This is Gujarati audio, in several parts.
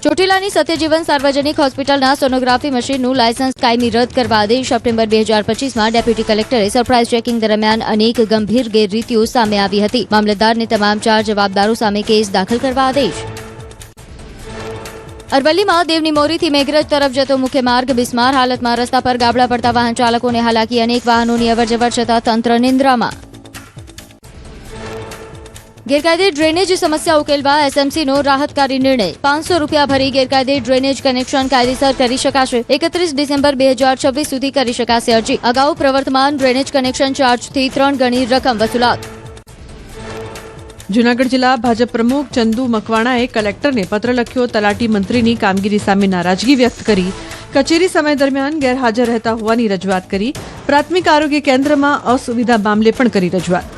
ચોટીલાની સત્યજીવન સાર્વજનિક હોસ્પિટલના સોનોગ્રાફી મશીનનું લાયસન્સ કાયમી રદ કરવા આદેશ સપ્ટેમ્બર 2025માં ડેપ્યુટી કલેક્ટરે સરપ્રાઇઝ ચેકિંગ દરમિયાન અનેક ગંભીર ગેરરીતિઓ સામે આવી હતી. મામલતદારને તમામ 4 જવાબદારો સામે કેસ દાખલ કરવા આદેશ. અરવલ્લીમાં દેવની મોરીથી મેઘરજ તરફ જતો મુખ્ય માર્ગ બિસ્માર હાલતમાં, રસ્તા પર ગાબડા પડતા વાહન ચાલકોને હાલાકી, અનેક વાહનોની અવરજવર છતાં તંત્ર નિંદ્રામાં. ગેરકાયદે ડ્રેનેજ સમસ્યા ઉકેલવા એસએમસીનો રાહતકારી નિર્ણય. 500 રૂપિયા ભરી ગેરકાયદે ડ્રેનેજ કનેક્શન કાયદેસર કરી શકાશે. 31 ડિસેમ્બર 2026 સુધી કરી શકાશે અરજી. અગાઉ પ્રવર્તમાન ડ્રેનેજ કનેક્શન ચાર્જથી 3 ગણી રકમ વસૂલાત. જૂનાગઢ જિલ્લા ભાજપ પ્રમુખ ચંદુ મકવાણાએ કલેક્ટરને પત્ર લખ્યો. તલાટી મંત્રીની કામગીરી સામે નારાજગી વ્યક્ત કરી. કચેરી સમય દરમિયાન ગેરહાજર રહેતા હોવાની રજૂઆત કરી. પ્રાથમિક આરોગ્ય કેન્દ્રમાં અસુવિધા મામલે પણ કરી રજૂઆત.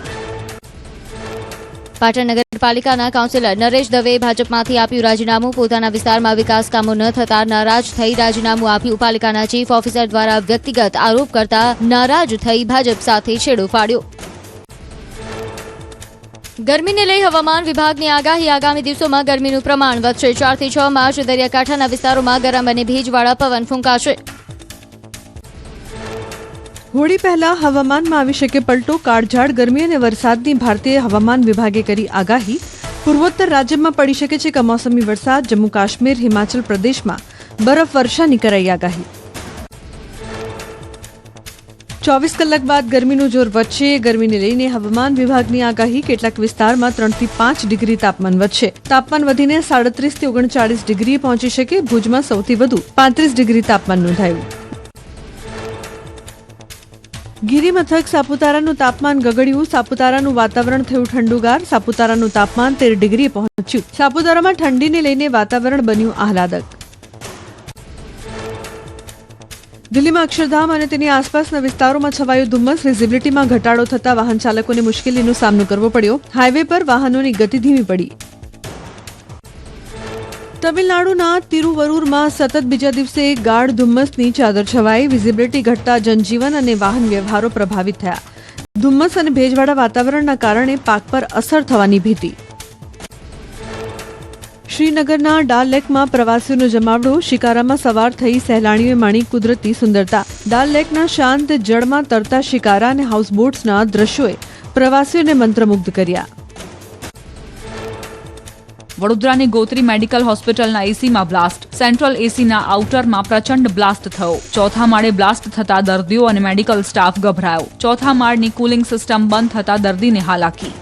પાટણ નગરપાલિકાના કાઉન્સિલર નરેશ દવેએ ભાજપમાંથી આપ્યું રાજીનામું. પોતાના વિસ્તારમાં વિકાસ કામો ન થતા નારાજ થઈ રાજીનામું આપ્યું. પાલિકાના ચીફ ઓફિસર દ્વારા વ્યક્તિગત આરોપ કરતા નારાજ થઈ ભાજપ સાથે છેડો ફાડ્યો. ગરમીને લઈ હવામાન વિભાગની આગાહી. આગામી દિવસોમાં ગરમીનું પ્રમાણ વધશે. 4 થી 6 માર્ચ દરિયાકાંઠાના વિસ્તારોમાં ગરમ અને ભેજવાળા પવન ફૂંકાશે. હોળી પહેલા હવામાનમાં આવી શકે પલટો. કાળઝાળ ગરમી અને વરસાદની ભારતીય હવામાન વિભાગે કરી આગાહી. પૂર્વોત્તર રાજ્યમાં પડી શકે છે કમોસમી વરસાદ. જમ્મુ કાશ્મીર, હિમાચલ પ્રદેશમાં બરફવર્ષાની કરાઈ આગાહી. 24 કલાક બાદ ગરમીનું જોર વધશે. ગરમીને લઈને હવામાન વિભાગની આગાહી. કેટલાક વિસ્તારમાં 3 થી 5 ડિગ્રી તાપમાન વધશે. તાપમાન વધીને 37 થી 39 ડિગ્રી પહોંચી શકે. ભુજમાં સૌથી વધુ 35 ડિગ્રી તાપમાન નોંધાયું. ગિરિમથક સાપુતારાનું તાપમાન ગગડ્યું. સાપુતારાનું વાતાવરણ થયું ઠંડુગાર. સાપુતારાનું તાપમાન 13 ડિગ્રી પહોંચ્યું. સાપુતારામાં ઠંડીને લઈને વાતાવરણ બન્યું આહલાદક. દિલ્હીમાં અક્ષરધામ અને તેની આસપાસના વિસ્તારોમાં છવાયું ધુમ્મસ. વિઝિબિલિટીમાં ઘટાડો થતા વાહન ચાલકોને મુશ્કેલીનો સામનો કરવો પડ્યો. હાઈવે પર વાહનોની ગતિ ધીમી પડી. તમિલનાડુના તિરુવરૂરમાં સતત બીજા દિવસે ગાઢ ધુમ્મસની ચાદર છવાઈ. વિઝિબિલિટી ઘટતા જનજીવન અને વાહન વ્યવહારો પ્રભાવિત થયા. ધુમ્મસ અને ભેજવાળા વાતાવરણના કારણે પાક પર અસર થવાની ભીતિ. શ્રીનગરના ડાલ લેકમાં પ્રવાસીઓનો જમાવડો. શિકારામાં સવાર થઈ સહેલાણીઓએ માણી કુદરતી સુંદરતા. ડાલ લેકના શાંત જળમાં તરતા શિકારા અને હાઉસબોટ્સના દ્રશ્યોએ પ્રવાસીઓને મંત્રમુગ્ધ કર્યા. વડોદરાની ગોત્રી મેડિકલ હોસ્પિટલના એસીમાં બ્લાસ્ટ. સેન્ટ્રલ એસીના આઉટરમાં પ્રચંડ બ્લાસ્ટ થયો. ચોથા માળે બ્લાસ્ટ થતા દર્દીઓ અને મેડિકલ સ્ટાફ ગભરાયો. ચોથા માળની કુલિંગ સિસ્ટમ બંધ થતા દર્દીને હાલાકી.